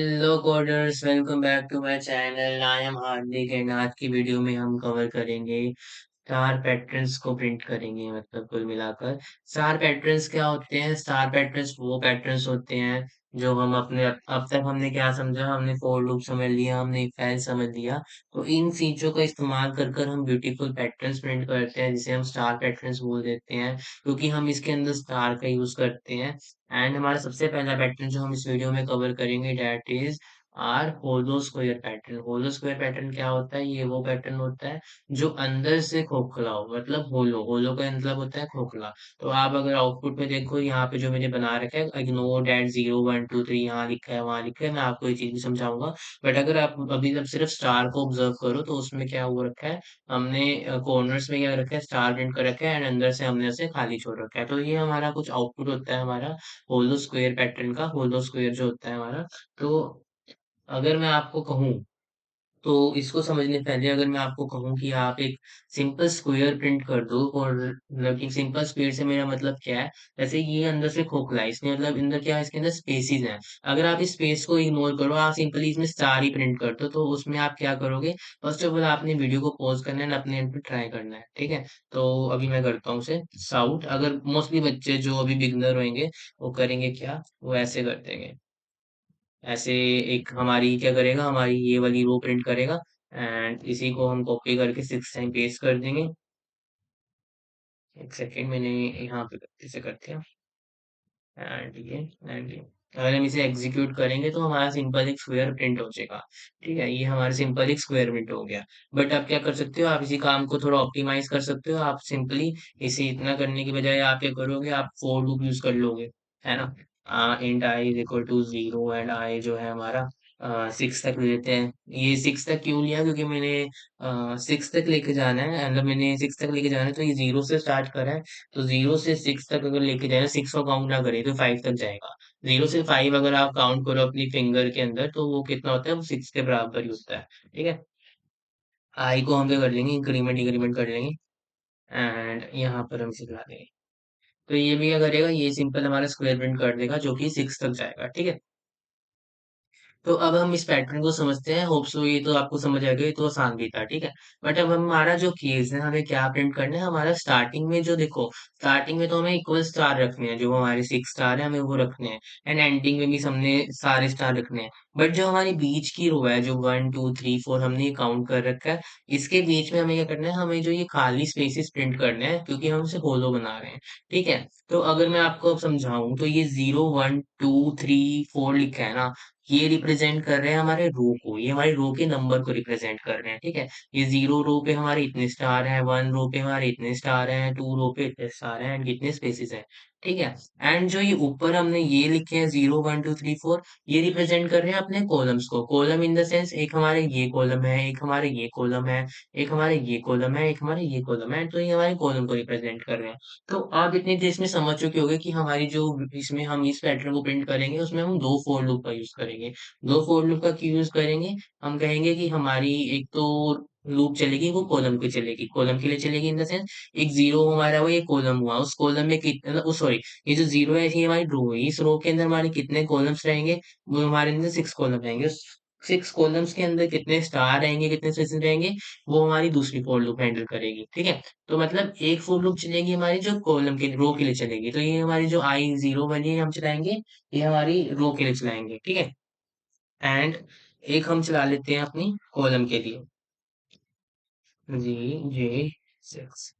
Hello coders, welcome back to my channel. I am Hardik and आज की video में हम कवर करेंगे स्टार पैटर्न्स को प्रिंट करेंगे। मतलब कुल मिलाकर स्टार पैटर्न्स क्या होते हैं? स्टार पैटर्न्स वो पैटर्न्स होते हैं जो हम अपने अब तक हमने क्या समझा, हमने फॉर लूप समझ लिया, हमने इफ एल्स समझ लिया। तो इन चीजों का इस्तेमाल कर कर हम ब्यूटीफुल पैटर्न्स प्रिंट करते हैं जिसे हम स्टार पैटर्न्स बोल देते हैं, क्योंकि हम इसके अंदर स्टार का यूज करते हैं। एंड हमारा सबसे पहला पैटर्न जो हम इस वीडियो में कवर करेंगे that is our hollow square pattern. Hollow square pattern क्या होता है? ये वो पैटर्न होता है जो अंदर से खोखला हो, मतलब होलो। होलो का मतलब होता है खोखला। तो आप अगर आउटपुट में देखो, यहाँ पे जो मैंने बना रखा है, इग्नोर डैट 0 1 2 3, यहाँ लिखा है वहां लिखा है, मैं आपको ये चीज भी समझाऊंगा। बट अगर आप अभी तक सिर्फ स्टार को ऑब्जर्व करो तो उसमें क्या हो रखा है, हमने कॉर्नर्स में क्या रखा है, स्टार प्रिंट कर रखा है एंड अंदर से हमने उसे खाली छोड़ रखा है। तो ये हमारा कुछ आउटपुट होता है हमारा होलो स्क्वायर पैटर्न का। होलो स्क्वायर जो होता है हमारा, तो अगर मैं आपको कहूँ, तो इसको समझने से पहले अगर मैं आपको कहूँ कि आप एक सिंपल स्क्वायर प्रिंट कर दो, और मतलब कि सिंपल स्क्वायर से मेरा मतलब क्या है, जैसे ये अंदर से खोखला है, इसमें मतलब अंदर क्या है, इसके अंदर स्पेसिस हैं। अगर आप इस स्पेस को इग्नोर करो, आप सिंपली इसमें स्टार ही प्रिंट कर दो, तो उसमें आप क्या करोगे? फर्स्ट ऑफ ऑल आपने वीडियो को पॉज करना है, अपने एंड पे ट्राई करना है, ठीक है? तो अभी मैं करता हूँ उसे साउट। अगर मोस्टली बच्चे जो अभी बिगनर होंगे वो करेंगे क्या, वो ऐसे कर देंगे। ऐसे एक हमारी क्या करेगा, हमारी ये वाली रो प्रिंट करेगा एंड इसी को हम कॉपी करके 6 टाइम पेस्ट कर देंगे। एक सेकेंड, मैंने यहाँ पे इसे करते हैं एंड ये। अगर हम इसे एग्जीक्यूट करेंगे तो हमारा सिंपल एक स्क्वायर प्रिंट हो जाएगा। ठीक है, ये हमारा सिंपल एक स्क्वायर प्रिंट हो गया। बट आप क्या कर सकते हो, आप इसी काम को थोड़ा ऑप्टिमाइज कर सकते हो। आप सिंपली इसे इतना करने की बजाय आप क्या करोगे, आप फॉर लूप यूज कर लोगे, है ना? Int i is equal to 0 and i जो है हमारा 6 तक लेते हैं। ये 6 तक क्यों लिया? क्योंकि मैंने 6 तक लेके जाना है, मतलब मैंने 6 तक लेके जाना है, तो ये 0 से स्टार्ट करा है। तो 0 से 6 तक अगर लेके जाए, 6 को काउंट ना करें तो 5 तक जाएगा। 0 से 5 अगर आप काउंट करो अपनी फिंगर के अंदर, तो वो कितना होता है, वो 6 के बराबर ही होता है। ठीक है, आई को हम क्या कर लेंगे, इंक्रीमेंट इंक्रीमेंट कर लेंगे एंड यहाँ पर हम इसे ला देंगे। तो ये भी क्या करेगा, ये सिंपल हमारा स्क्वायर प्रिंट कर देगा जो कि 6 तक जाएगा। ठीक है, तो अब हम इस पैटर्न को समझते हैं। होप सो ये तो आपको समझ आ गया, ये तो आसान भी था, ठीक है। बट अब हमारा जो केस है, हमें क्या प्रिंट करना है, हमारा स्टार्टिंग में जो देखो, स्टार्टिंग में तो हमें इक्वल स्टार रखने हैं, जो हमारे 6 स्टार है हमें वो रखने हैं। एंड एंडिंग में भी हमने सारे स्टार रखने हैं। बट जो हमारी बीच की रो है, जो 1 2 3 4 हमने ये काउंट कर रखा है, इसके बीच में हमें क्या करना है, हमें जो ये खाली स्पेसेस प्रिंट करने हैं, क्योंकि हम इसे होलो बना रहे हैं। ठीक है, तो अगर मैं आपको अब समझाऊं, तो ये 0 1 2 3 4 लिखा है ना, ये रिप्रेजेंट कर रहे हैं हमारे रो को, ये हमारी रो के नंबर को रिप्रेजेंट कर रहे हैं। ठीक है, ये 0 रो पे हमारे इतने स्टार हैं, 1 रो पे हमारे इतने स्टार हैं, 2 रो पे इतने स्टार हैं एंड कितने स्पेसेस हैं। ठीक है, एंड जो ये ऊपर हमने ये लिखे हैं 0 1 2 3 4, ये रिप्रेजेंट कर रहे हैं अपने कॉलम्स को। कॉलम इन द सेंस, एक हमारे ये कॉलम है, एक हमारे ये कॉलम है, एक हमारे ये कॉलम है, एक हमारे ये कॉलम है, तो ये हमारे कॉलम को रिप्रेजेंट कर रहे हैं। तो आप इतनी देर इसमें समझ चुके होंगे कि हमारी जो इसमें हम इस पैटर्न को प्रिंट करेंगे, उसमें हम दो फॉर लूप का यूज करेंगे। दो फॉर लूप का क्यों यूज करेंगे? हम कहेंगे कि हमारी एक तो लूप चलेगी, वो कॉलम पे चलेगी, कॉलम के लिए चलेगी इन द सेंस, एक जीरो हमारा वो ये कॉलम हुआ, उस कॉलम में कितना, सॉरी, ये जो जीरो है ये हमारी रो है, इस रो के अंदर हमारे कितने कॉलम्स रहेंगे, वो हमारे अंदर 6 कॉलम रहेंगे। 6 कॉलम्स के अंदर कितने स्टार रहेंगे, कितने स्पेसेस रहेंगे, वो हमारी दूसरी फॉर लूप हैंडल करेगी। ठीक है, तो मतलब एक फॉर लूप चलेगी हमारी जो कॉलम के रो के लिए चलेगी, तो ये हमारी जो आई जीरो वाली है हम चलाएंगे, ये हमारी रो के लिए चलाएंगे। ठीक है, एंड एक हम चला लेते हैं अपनी कॉलम के लिए, जी जे 6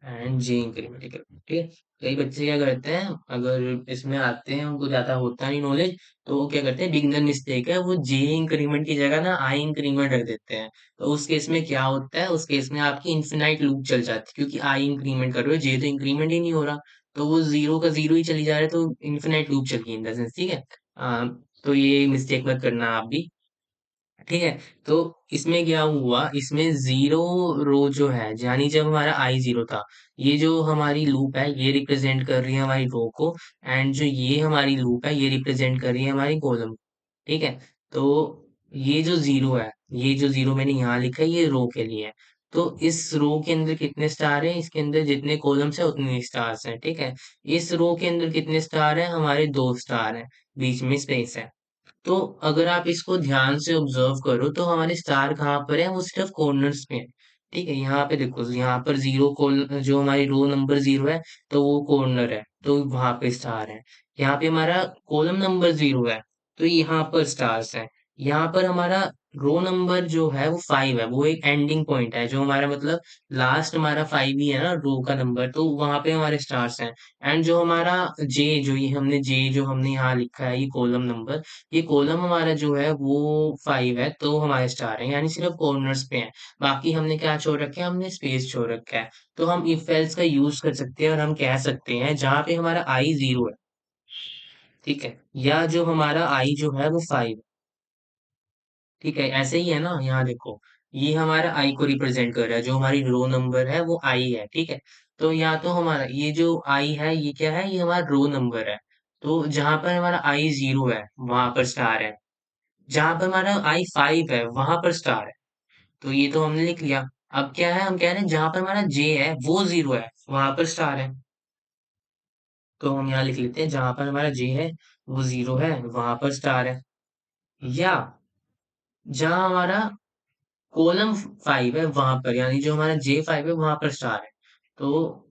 एंड जे इंक्रीमेंट। ठीक है, कई बच्चे क्या करते हैं, अगर इसमें आते हैं उनको ज्यादा होता नहीं नॉलेज, तो वो क्या करते हैं, बिगनर मिस्टेक है, वो जे इंक्रीमेंट की जगह ना आई इंक्रीमेंट रख देते हैं। तो उस केस में क्या होता है, उस केस में आपकी इन्फिनाइट लूप चल जाती है, क्योंकि आई इंक्रीमेंट कर रहे हो, जे तो इंक्रीमेंट ही नहीं हो रहा, तो वो जीरो का जीरो ही चली जा रहा है, तो इन्फिनाइट लूप चल गई इन द सेंस। ठीक है, तो ये मिस्टेक मत करना आप भी। ठीक है, तो इसमें क्या हुआ, इसमें जीरो रो जो है, यानी जब हमारा आई जीरो था, ये जो हमारी लूप है ये रिप्रेजेंट कर रही है हमारी रो को, एंड जो ये हमारी लूप है ये रिप्रेजेंट कर रही है हमारी कॉलम। ठीक है, तो ये जो जीरो है, ये जो जीरो मैंने यहाँ लिखा है, ये रो के लिए है। तो इस रो के अंदर कितने स्टार हैं, इसके अंदर जितने कॉलम्स है उतने स्टार्स हैं। ठीक है, इस रो के अंदर कितने स्टार हैं, हमारे 2 स्टार हैं, बीच में स्पेस है। तो अगर आप इसको ध्यान से ऑब्जर्व करो तो हमारे स्टार कहाँ पर है, वो सिर्फ कॉर्नर्स पे है। ठीक है, यहाँ पे देखो, यहाँ पर जीरो कॉल जो हमारी रो नंबर जीरो है, तो वो कॉर्नर है, तो वहां पे स्टार है। यहाँ पे हमारा कॉलम नंबर जीरो है, तो यहाँ पर स्टार्स है। यहाँ पर हमारा रो नंबर जो है वो फाइव है, वो एक एंडिंग पॉइंट है, जो हमारा मतलब लास्ट हमारा फाइव ही है ना रो का नंबर, तो वहां पे हमारे स्टार्स हैं। एंड जो हमारा जे, जो ये हमने जे जो हमने यहाँ लिखा है, ये कॉलम नंबर, ये कॉलम हमारा जो है वो फाइव है, तो हमारे स्टार है, यानी सिर्फ कॉर्नर्स पे है। बाकी हमने क्या छोड़ रखा है, हमने स्पेस छोड़ रखा है। तो हम इफ एल्स का यूज कर सकते हैं और हम कह सकते हैं जहां पे हमारा आई जीरो है, ठीक है, या जो हमारा आई जो है वो फाइव, ठीक है, ऐसे ही है ना। यहाँ देखो, ये हमारा आई को रिप्रेजेंट कर रहा है, जो हमारी रो नंबर है वो आई है, ठीक है। तो या तो हमारा ये जो आई है, ये क्या है, ये हमारा रो नंबर है। तो जहां पर हमारा आई जीरो है वहां पर स्टार है, जहां पर हमारा आई फाइव है वहां पर स्टार है। तो ये तो हमने लिख लिया। अब क्या है, हम कह रहे हैं जहां पर हमारा जे है वो जीरो है वहां पर स्टार है। तो हम यहाँ लिख लेते हैं जहां पर हमारा जे है वो जीरो है वहां पर स्टार है। या जहां हमारा कॉलम फाइव है वहां पर, यानी जो हमारा जे फाइव है वहां पर स्टार है। तो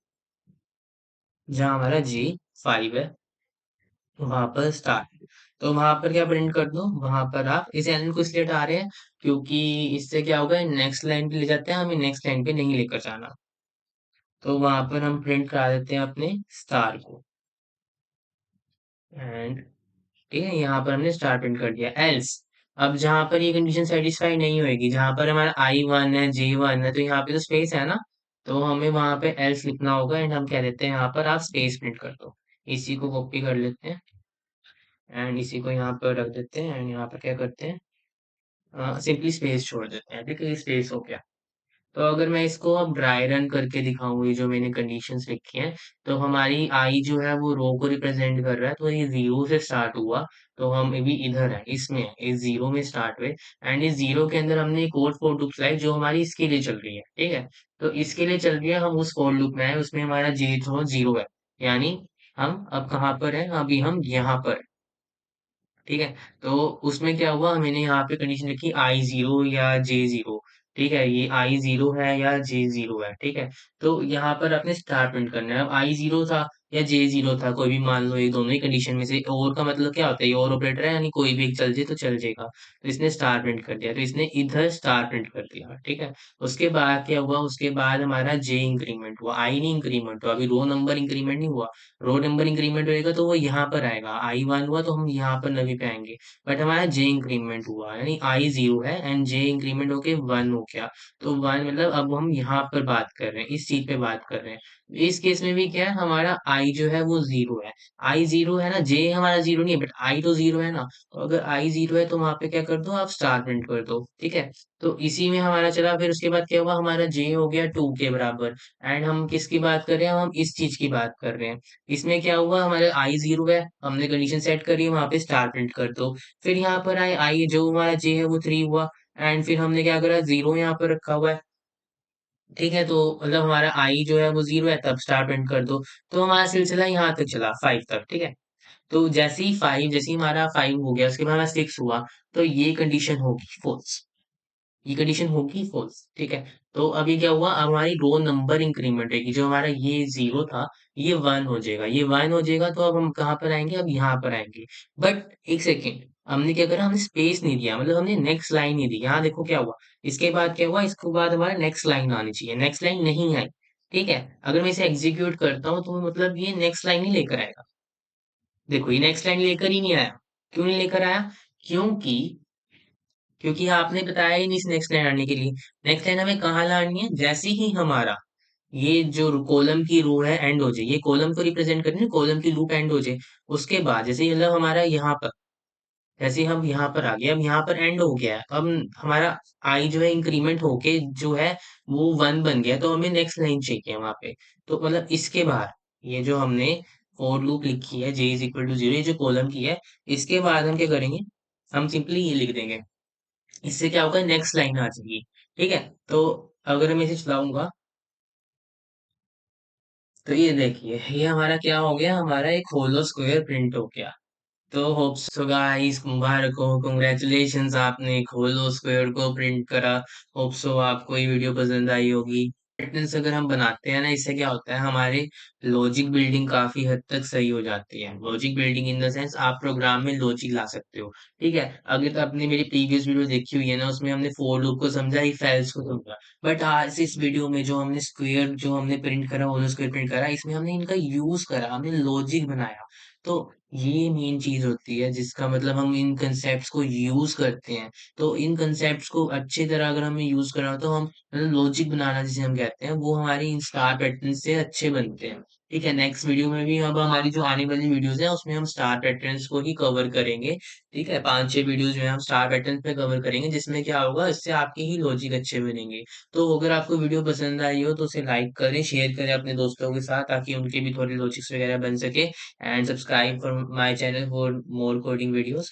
जहां हमारा जे फाइव है वहां पर स्टार है, तो वहां पर क्या प्रिंट कर दो, वहां पर आप इस एलिमेंट को इसलिए हटा रहे हैं क्योंकि इससे क्या होगा, नेक्स्ट लाइन पे ले जाते हैं, हमें नेक्स्ट लाइन पे नहीं लेकर जाना। तो वहां पर हम प्रिंट करा देते हैं अपने स्टार को। एंड ठीक है, यहाँ पर हमने स्टार प्रिंट कर दिया। एल्स, अब जहां पर ये कंडीशन सेटिस्फाई नहीं होगी, जहां पर हमारा आई वन है जे वन है, तो यहाँ पे तो स्पेस है ना, तो हमें वहां पे एल्स लिखना होगा। एंड हम कह देते हैं यहाँ पर आप स्पेस प्रिंट कर दो। इसी को कॉपी कर लेते हैं एंड इसी को यहाँ पर रख देते हैं, एंड यहाँ पर क्या करते हैं, सिंपली स्पेस छोड़ देते हैं। ठीक है, स्पेस हो गया। तो अगर मैं इसको अब ड्राई रन करके दिखाऊं, ये जो मैंने कंडीशंस लिखी हैं, तो हमारी आई जो है वो रो को रिप्रेजेंट कर रहा है, तो ये जीरो से स्टार्ट हुआ, तो हम अभी इधर है, इसमें है, इस जीरो में स्टार्ट हुए। एंड इस जीरो के अंदर हमने एक और फोर लूप लाई जो हमारी इसके लिए चल रही है, ठीक है। तो इसके लिए चल रही है, हम उस फोर लूप में आए, उसमें हमारा जे जो जीरो है, यानी हम अब कहाँ पर है, अभी हम यहाँ पर, ठीक है। तो उसमें क्या हुआ, मैंने यहाँ पे कंडीशन लिखी आई जीरो या जे जीरो, ठीक है, ये आई जीरो है या जे जीरो है, ठीक है। तो यहाँ पर आपने स्टार प्रिंट करना है। अब आई जीरो था या जे जीरो था, कोई भी मान लो, ये दोनों ही कंडीशन में से। और का मतलब क्या होता है, ये और ऑपरेटर है, यानी कोई भी एक चल जाए तो चल जाएगा। तो इसने स्टार प्रिंट कर दिया, तो इसने इधर स्टार प्रिंट कर दिया, ठीक है। उसके बाद क्या हुआ, उसके बाद हमारा जे इंक्रीमेंट हुआ, आई नहीं इंक्रीमेंट हुआ, अभी रो नंबर इंक्रीमेंट नहीं हुआ। रो नंबर इंक्रीमेंट होएगा तो वो यहाँ पर आएगा, आई वन हुआ तो हम यहाँ पर नवी पे आएंगे। बट हमारा जे इंक्रीमेंट हुआ, यानी आई जीरो है एंड जे इंक्रीमेंट होके वन हो गया। तो वन मतलब अब हम यहाँ पर बात कर रहे हैं, इस चीज पे बात कर रहे हैं। इस केस में भी क्या है, हमारा आई जो है वो जीरो है। आई जीरो है ना, जे हमारा जीरो नहीं है, बट आई तो जीरो है ना। तो अगर आई जीरो है तो वहां पे क्या कर दो, आप स्टार प्रिंट कर दो, ठीक है। तो इसी में हमारा चला, फिर उसके बाद क्या हुआ, हमारा जे हो गया टू के बराबर। एंड हम किसकी बात कर रहे हैं, हम इस चीज की बात कर रहे हैं। इसमें क्या हुआ, हमारे आई जीरो है, हमने कंडीशन सेट करी, वहां पे स्टार प्रिंट कर दो। फिर यहाँ पर आए आई, जो हमारा जे है वो थ्री हुआ। एंड फिर हमने क्या करा, जीरो यहाँ पर रखा हुआ है, ठीक है। तो मतलब हमारा आई जो है वो जीरो है, तब स्टार प्रिंट कर दो। तो हमारा सिलसिला यहाँ तक चला, फाइव तक, ठीक है। तो जैसे ही फाइव, जैसे ही हमारा फाइव हो गया, उसके बाद हमारा सिक्स हुआ, तो ये कंडीशन होगी फॉल्स, ये कंडीशन होगी फॉल्स, ठीक है। तो अभी क्या हुआ, अब हमारी रो नंबर इंक्रीमेंट होगी, जो हमारा ये जीरो था ये वन हो जाएगा, ये वन हो जाएगा, तो अब हम कहाँ पर आएंगे, अब यहाँ पर आएंगे। बट एक सेकेंड, हमने क्या करा, हमने स्पेस नहीं दिया, मतलब हमने नेक्स्ट लाइन नहीं दी। यहाँ देखो क्या हुआ, इसके बाद क्या हुआ, इसके बाद हमारा नेक्स्ट लाइन आनी चाहिए, नेक्स्ट लाइन नहीं आई, ठीक है। अगर मैं इसे एग्जीक्यूट करता हूँ तो मतलब ये नेक्स्ट लाइन ही लेकर आएगा। देखो, ये नेक्स्ट लाइन लेकर ही नहीं आया। क्यों नहीं लेकर आया, क्योंकि क्योंकि आपने बताया ही नहीं इस नेक्स्ट लाइन आने के लिए। नेक्स्ट लाइन हमें कहाँ लानी है, जैसे ही हमारा ये जो कॉलम की रो है एंड हो जाए, ये कॉलम को रिप्रेजेंट करनी है, कॉलम की लूप एंड हो जाए, उसके बाद जैसे ही मतलब हमारा यहाँ पर, जैसे ही हम यहाँ पर आ गए, अब यहाँ पर एंड हो गया है, अब हमारा आई जो है इंक्रीमेंट होके जो है वो वन बन गया, तो हमें नेक्स्ट लाइन चाहिए वहां पे। तो मतलब इसके बाद ये जो हमने फॉर लूप लिखी है, जे इज इक्वल टू जीरो, ये जो कॉलम की है, इसके बाद हम क्या करेंगे, हम सिंपली ये लिख देंगे। इससे क्या होगा, नेक्स्ट लाइन आ जाएगी, ठीक है। तो अगर मैं इसे चलाऊंगा, तो ये देखिए, ये हमारा क्या हो गया, हमारा एक होलो स्क्वायर प्रिंट हो गया, तो होप सो गाइस, मुबारक हो, कांग्रेचुलेशंस, आपने एक होलो स्क्वायर को प्रिंट करा। होप सो आपको ये वीडियो पसंद आई होगी। पैटर्न्स अगर हम बनाते हैं ना, इससे क्या होता है, हमारे लॉजिक बिल्डिंग काफी हद तक सही हो जाती है। Logic building in the sense, आप प्रोग्राम में लॉजिक ला सकते हो। ठीक है, अगर तो आपने मेरी प्रीवियस वीडियो देखी हुई है ना, उसमें हमने फोर लूप को समझा, इफ एल्स को समझा। बट आज इस वीडियो में जो हमने स्क्वायर, जो हमने प्रिंट करा, होलो स्क्वायर प्रिंट करा, इसमें हमने इनका यूज करा, हमने लॉजिक बनाया। तो ये मेन चीज होती है, जिसका मतलब हम इन कंसेप्ट्स को यूज करते हैं। तो इन कंसेप्ट्स को अच्छी तरह अगर हमें यूज करना हो, तो हम मतलब लॉजिक बनाना जिसे हम कहते हैं, वो हमारी इन स्टार पैटर्न से अच्छे बनते हैं। ठीक है, नेक्स्ट वीडियो में भी, अब हमारी जो आने वाली वीडियोस है उसमें हम स्टार पैटर्न्स को ही कवर करेंगे। ठीक है, 5-6 वीडियोस में हम स्टार पैटर्न पे कवर करेंगे, जिसमें क्या होगा, इससे आपके ही लॉजिक अच्छे बनेंगे। तो अगर आपको वीडियो पसंद आई हो तो उसे लाइक करें, शेयर करें अपने दोस्तों के साथ, ताकि उनके भी थोड़े लॉजिक्स वगैरह बन सके। And subscribe for my channel for more coding videos.